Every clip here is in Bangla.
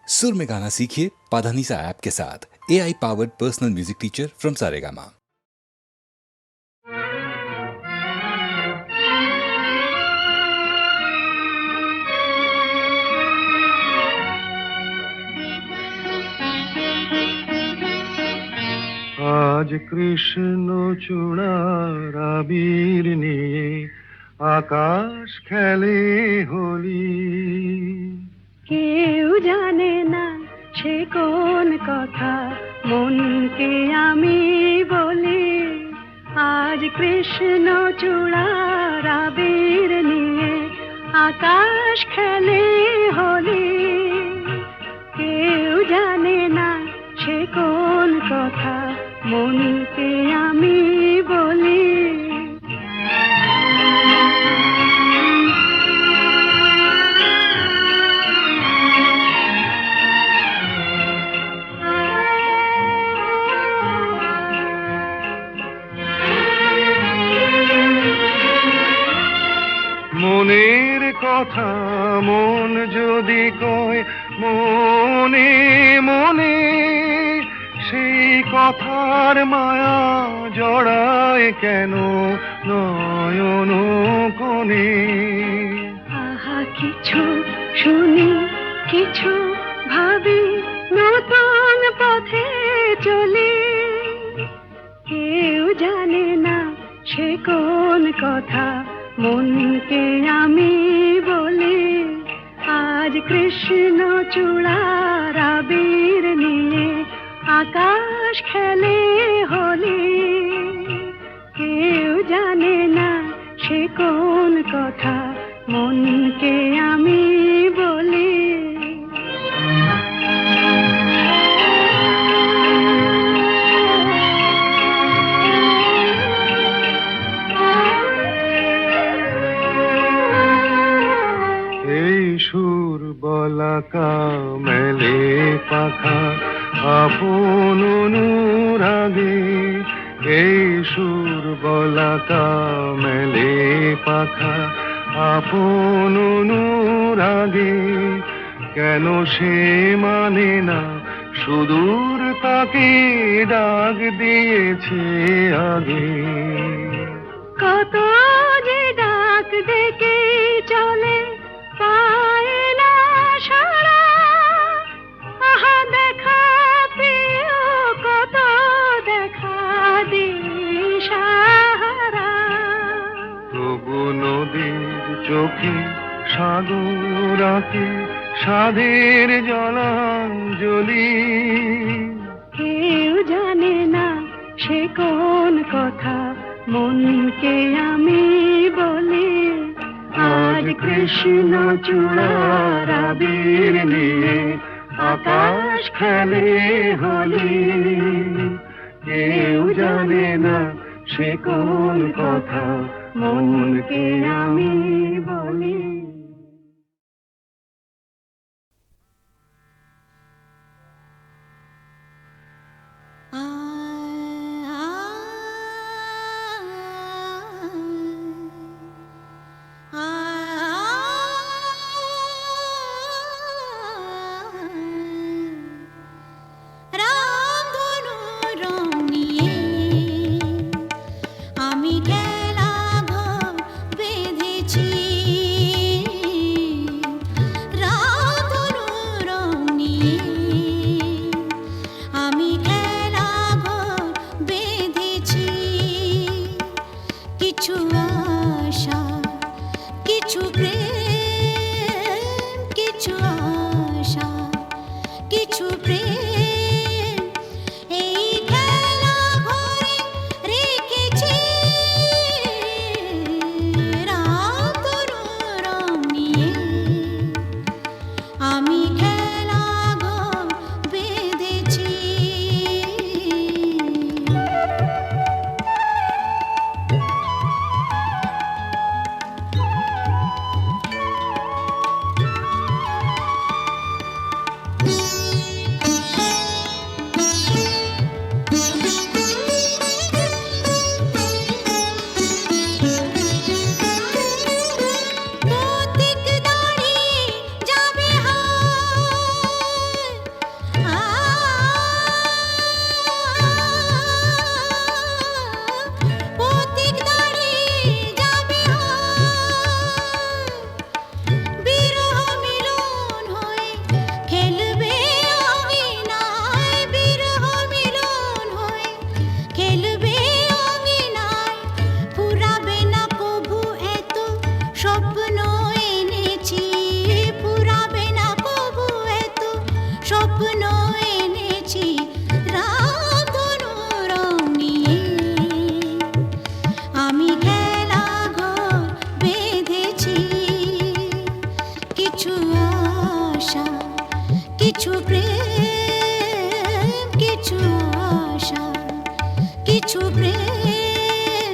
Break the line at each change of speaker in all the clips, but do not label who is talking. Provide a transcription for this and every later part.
सुर में गाना सीखिए पाधानीसा ऐप के साथ। AI powered personal music teacher from Saregama.
আজ কৃষ্ণ চূড়ার আবির নিয়ে আকাশ খেলে হোলি।
কেউ জানে না সে কোন কথা মনকে আমি বলি। আজ কৃষ্ণ চূড়ার আবির নিয়ে আকাশ খেলে হোলি। কেউ জানে না সে কোন কথা মনকে আমি বলি।
মনের কথা মন যদি কয় মনে মনে, সেই কথার মায়া জড়ায় কেন নয়ন কোণে।
আহা কিছু শুনি কিছু ভাবি নতুন পথে চলি। কেউ জানে না সে কোন কথা মনকে আমি বলি। আজ কৃষ্ণ চূড়ার আবির নিয়ে আকাশ খেলে হোলি। কেউ জানে না সে কোন কথা মনকে আমি বলি।
এই সুর বলাকা মেলে পাখা আপন অনুরাগে। এই সুর বলাকা মেলে পাখা আপন অনুরাগে। কেন সে মানে না সুদূর তাকে ডাক দিয়েছে আগে।
কত যে ডাক ডেকে চলে পায় না সারা। আহা দেখা প্রিয় কত দেখা দিশাহারা।
তবু নদীর চোখে সাগর আঁকে সাধের জলাঞ্জলি।
কেউ জানে না সে কোন কথা মনকে আমি বলি। আজ কৃষ্ণ চূড়ার আবির নিয়ে আকাশ খেলে হোলি। কেউ জানে না সে কোন কথা মনকে আমি বলি।
আমি খেলা ঘর বেঁধেছি। আমি খেলা ঘর কিছু প্রেম কিছু আশা কিছু প্রেম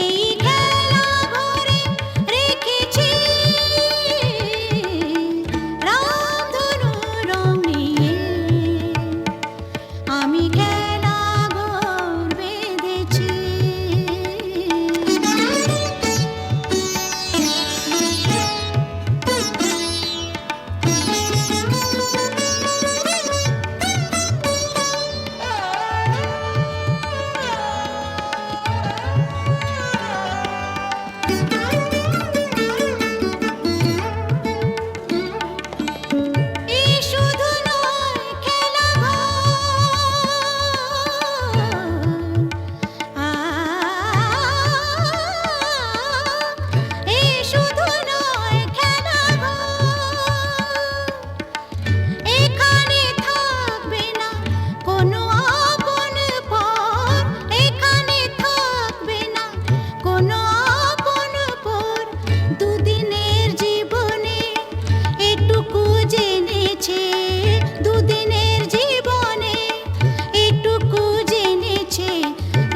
এই খেলা ঘরে রেখেছি রামধনু রং নিয়ে আমি খেলা ঘর বেঁধেছি এই শুধু নয় খেলা এই শুধু নয় খেলা এখানে থাকবে না কোনো আপন পর এখানে থাকবে না কোনো আপন পর দুদিনের জীবনে এটুকু জেনেছে দুদিনের জীবনে এটুকু জেনেছে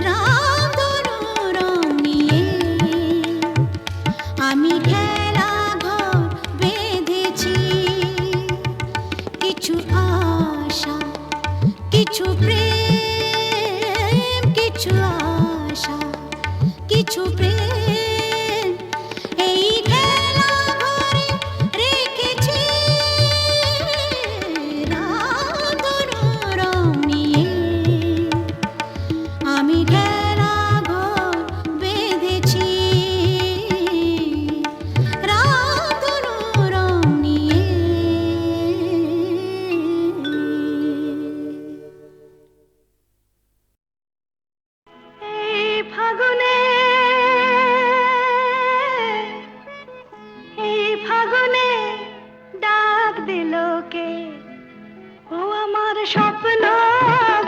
রামধনু রং নিয়ে আমি খেলা ঘর বেঁধেছি কিছু আশা কিছু প্রেম কিছু আশা কিছু প্রেম এই খেলা ঘরে রেখেছি রামধনু রং নিয়ে আমি খেলা ঘর বেঁধেছি রামধনু রং নিয়ে এই ফাগুনে ডাক দিল কে ও আমার স্বপ্ন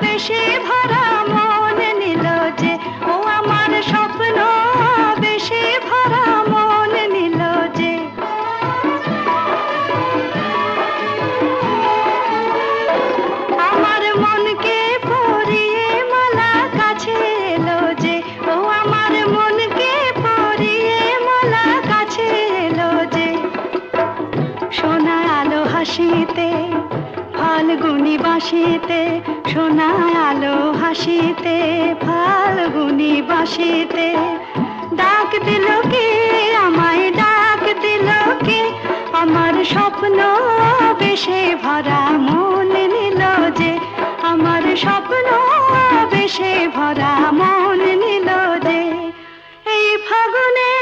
বেশি ভরা মন নিল যে ও আমার স্বপ্ন বেশি ভরা মন নিল যে আমার মনকে পরিয়ে মালা কাছে এলো যে ও আমার মনকে পরিয়ে মালা কাছে এলো যে সোনা আলো হাসিতে ফাল্গুনি বাঁশিতে সোনা আলো হাসিতে ফাল্গুনি বাঁশিতে ডাক দিল কে আমায় ডাক দিল কে আমার স্বপ্ন বেশে ভরা মন নিল যে আমার স্বপ্ন বেশে ভরা মন নিল যে এই ফাগুনে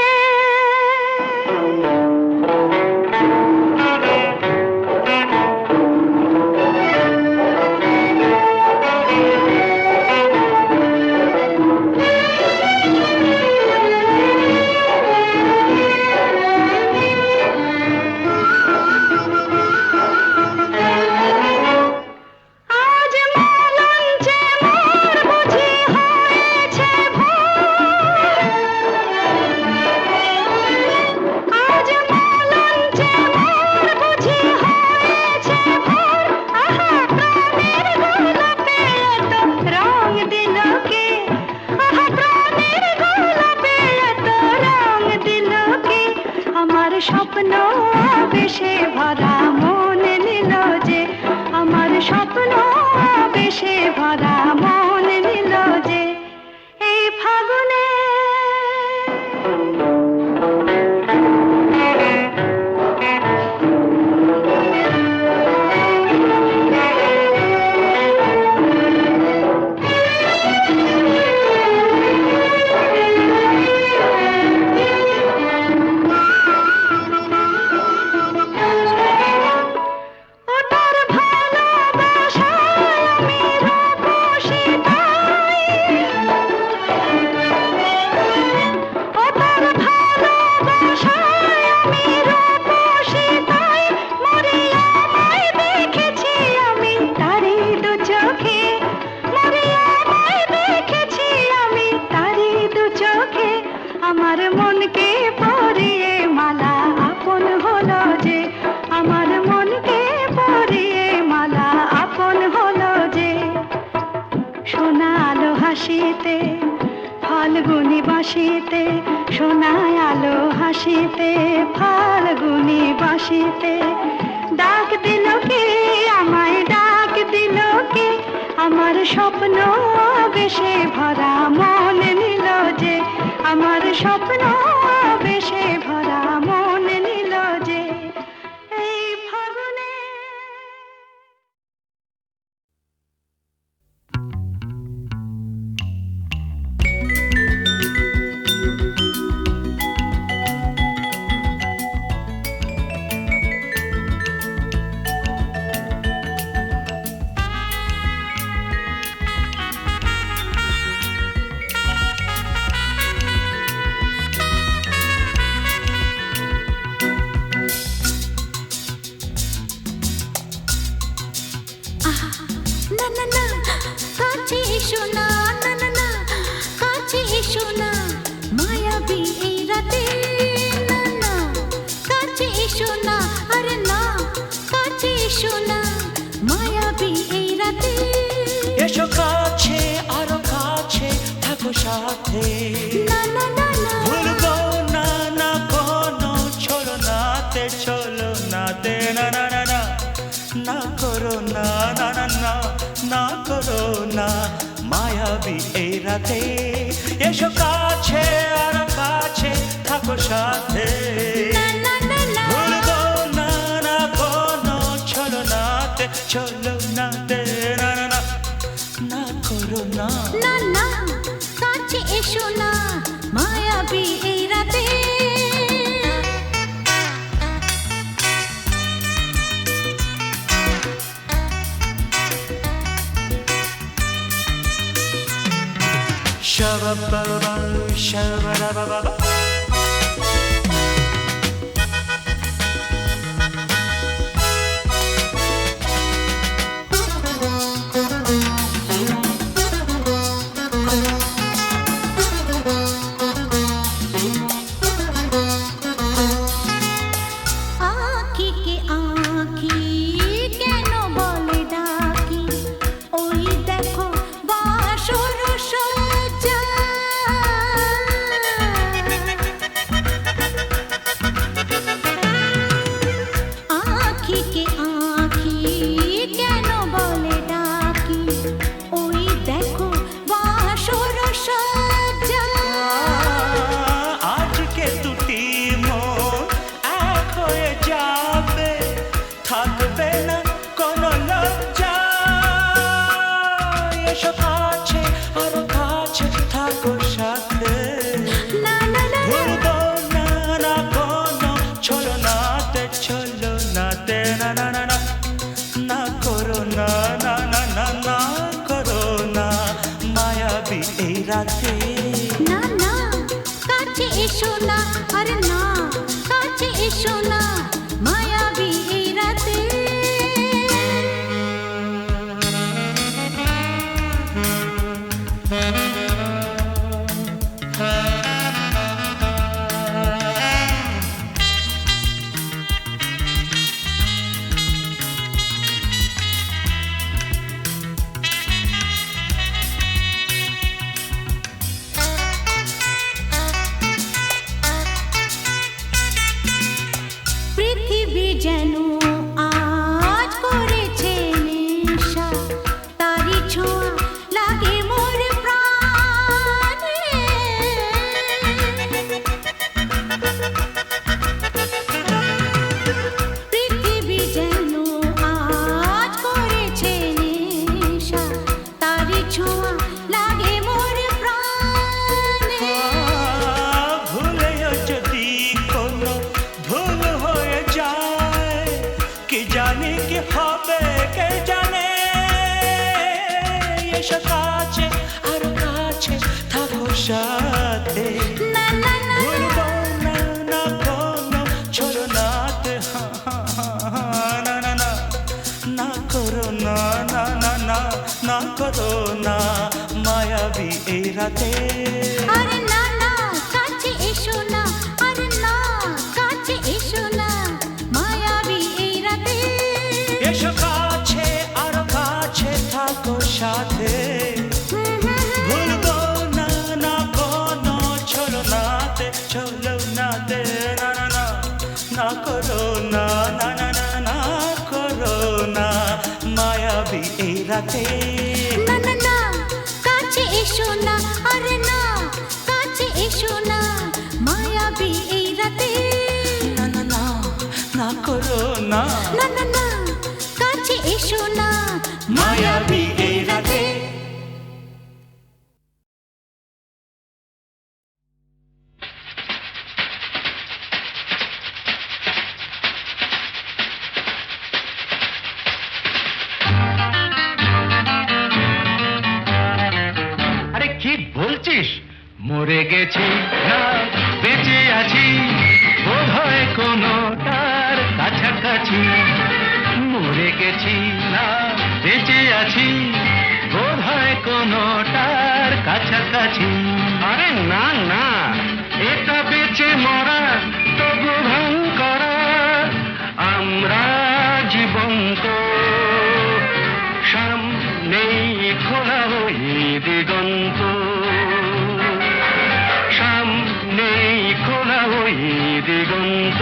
আজ মলঞ্চে মোর বুঝি হয়েছে
বাঁশিতে, ফাল্গুনি বাঁশিতে, শোনায় আলো হাসিতে, ফাল্গুনি বাঁশিতে। ডাক দিল কে আমায়, ডাক দিল কে, আমার স্বপ্ন বেশে ভরা মন নিল যে, আমার স্বপ্ন বেশে ভরা মন নিল যে এই ফাগুনে।
না না না কাছে এসো না, না না না কাছে এসো না, মায়াবী এই রাতে। না না কাছে এসো না, আরে না কাছে এসো না, মায়াবী এই রাতে।
এসো কাছে আরো কাছে থাকো সাথে,
না না না না
ভুলবো না না কোনো ছলনাতে, চলো নাতে না না না না, না করো না না না না, না করো না মায়াবী এই রাতে। এসো কাছে আরো কাছে থাকো সাথে,
না না না না
ভুলবো না না কোনো ছলনাতে, চলো নাতে না না না, না করো না।
না না কাছে এসো না, মায়াবী এই রাতে।
Shabba-ba-ba, shabba-da-ba-ba-ba.
আঁখিকে আঁখি কেন বলে ডাকি, ওই দেখো বাসর সজ্জা। আঁখিকে আঁখি কেন বলে ডাকি, ওই দেখো বাসর সজ্জা।
আজকে দুটি মন এক হয়ে যাবে, থাকবে না কোনো লজ্জা। এসো কাছে আরো কাছে থাকো সাথে,
না না না
ভুলবো না না কোনো ছলনাতে, চলো নাতে না না না না, না করো না না না না, না করো না মায়াবী এই রাতে।
না না কাছে এসো না, আরে না কাছে এসো না, মায়াবী এই রাতে। পৃথিবী যেন আজ করেছে নেশা, তারি ছোঁয়া লাগে মোর প্রাণে। পৃথিবী যেন আজ করেছে নেশা, তারি ছোঁয়া লাগে মোর প্রাণে।
ভুলেও যদি কোনো ভুল হয়ে যায়, কি জানি কি হবে কে জানে। এসো কাছে আরো কাছে থাকো সাথে,
না না না
ভুলবো না না কোনো ছলনাতে, না না না, না করো না না না না, না করো না মায়াবী এই রাতে।
আরে না না কাছে এসো না, আরে না কাছে এসো না, মায়াবী এই রাতে।
এসো কাছে আরো কাছে থাকো সাথে, ভুলবো রাতে
না না না কাছে এসো না আরে না কাছে এসো না মায়াবী এই রাতে
না না না না করো না
না না না কাছে এসো না
মায়াবী এই রাতে
আরে কি বলছিস মরে গেছি না বেঁচে আছি বোধ হয় কোনো তার কাছাকাছি মরে গেছি না বেঁচে আছি বোধ হয় কোনো তার কাছাকাছি আরে না না এটা বেঁচে মরা তবু ভাঙ করা আমরা জীবন্ত সামনেই খোলা ওই দিগন্ত সামনেই খোলা ওই দিগন্ত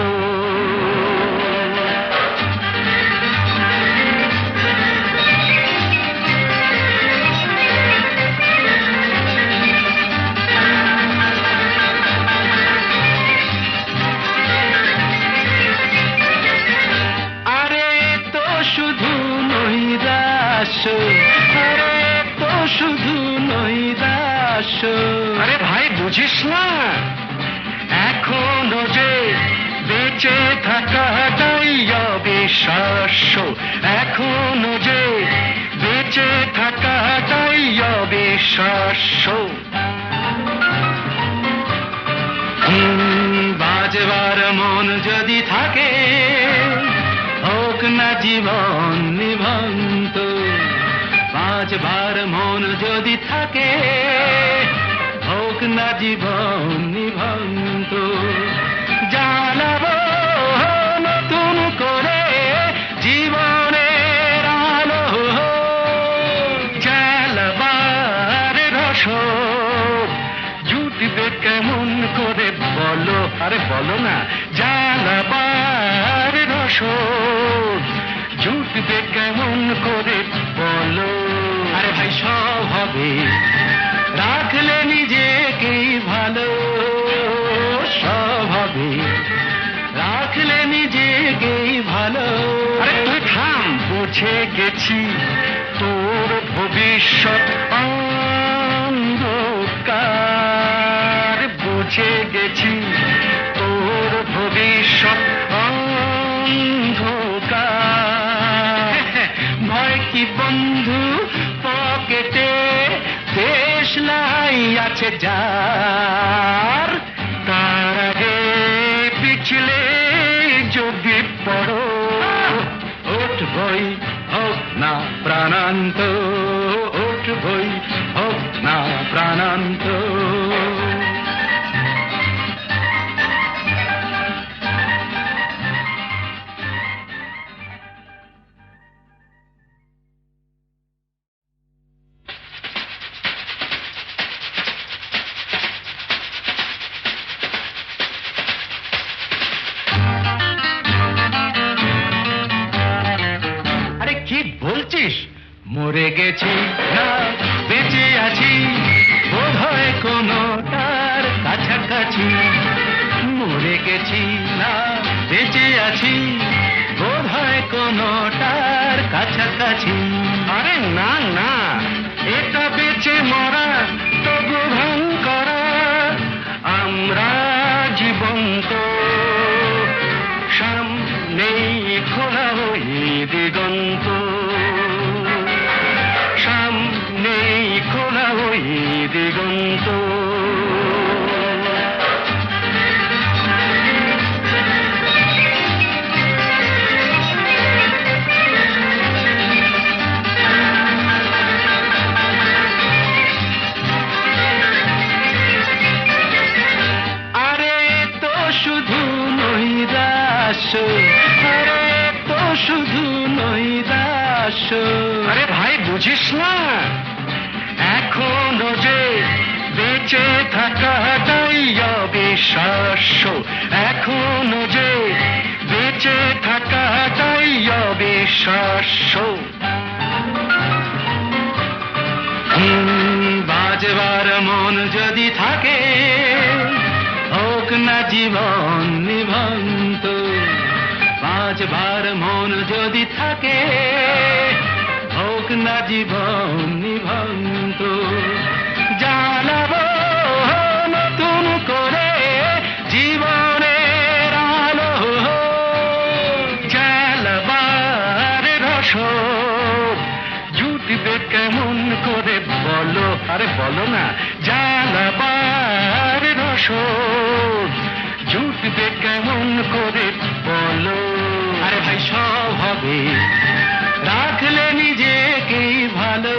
আরে তো শুধু নৈরাশ আরে তো শুধু নৈরাশ আরে ভাই বুঝিস না এখনো যে বেঁচে থাকাটাই অবিশ্বাস্য এখনো যে বেঁচে থাকাটাই অবিশ্বাস্য বাজবার মন যদি থাকে হোক না জীবন নিভন্ত বাজবার মন যদি থাকে হোক না জীবন নিভন্ত জানাবো নতুন করে জীবনের আলো জ্বালাবার রসদ জুটবে কেমন করে বলো আরে বলো না জ্বালাবার রসদ জুটবে কেমন করে বলো আরে ভাই সব হবে রাখলে নিজেকেই ভালো সব হবে রাখলে নিজেকেই ভালো আরে তুই থাম বুঝে গেছি তোর ভবিষ্যৎ অন্ধকার বুঝে গেছি তোর ভবিষ্যৎ অন্ধকার ভয় কি বন্ধু পকেটে দেশলাই আছে যার তার আগে পিছলে যদি পড়ো উঠবই হোক না প্রাণান্ত উঠবই হোক না প্রাণান্ত আরে কি বলছিস মরে গেছি না বেঁচে আছি বোধ হয় কোনো তার কাছাকাছি মরে গেছি না বেঁচে আছি বোধ হয় কোনো তার কাছাকাছি আরে না না এটা বেঁচে মরা তবু ভাঙ করা আমরা জীবন্ত সামনেই খোলা ওই দিগন্ত সামনেই খোলা ওই দিগন্ত আরে তো শুধু নৈরাশ আরে তো শুধু নৈরাশ আরে ভাই বুঝিস না এখনো যে বেঁচে থাকাটাই অবিশ্বাস্য এখনো যে বেঁচে থাকাটাই অবিশ্বাস্য মন যদি থাকে হোক না জীবন নিভন্ত 5 বার মন যদি থাকে হোক না জীবন নিভন্ত জানাবো নতুন করে জীবনের আলো জ্বালাবার রসদ জুটবে কেমন করে বলো আরে বলো না জ্বালাবার রসদ জুটবে কেমন করে বলো আরে ভাই সব হবে রাখলে নিজেকেই ভালো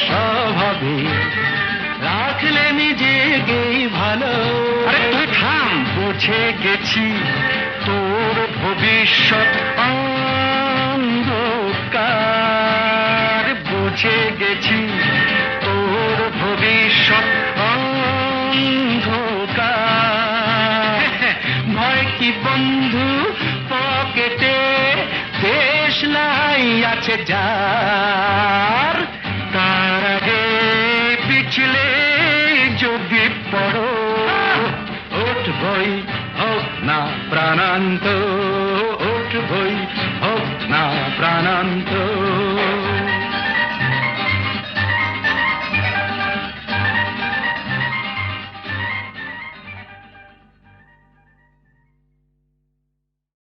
সব হবে রাখলে নিজেকেই ভালো আরে তুই থাম বুঝে গেছি তোর ভবিষ্যৎ অন্ধকার বুঝে গেছি তোর ভবিষ্যৎ অন্ধকার ভয় কি বন্ধু পকেটে দেশলাই আছে যার তার আগে পিছলে যদি পড়ো উঠবই হোক না প্রাণান্ত উঠবই হোক না প্রাণান্ত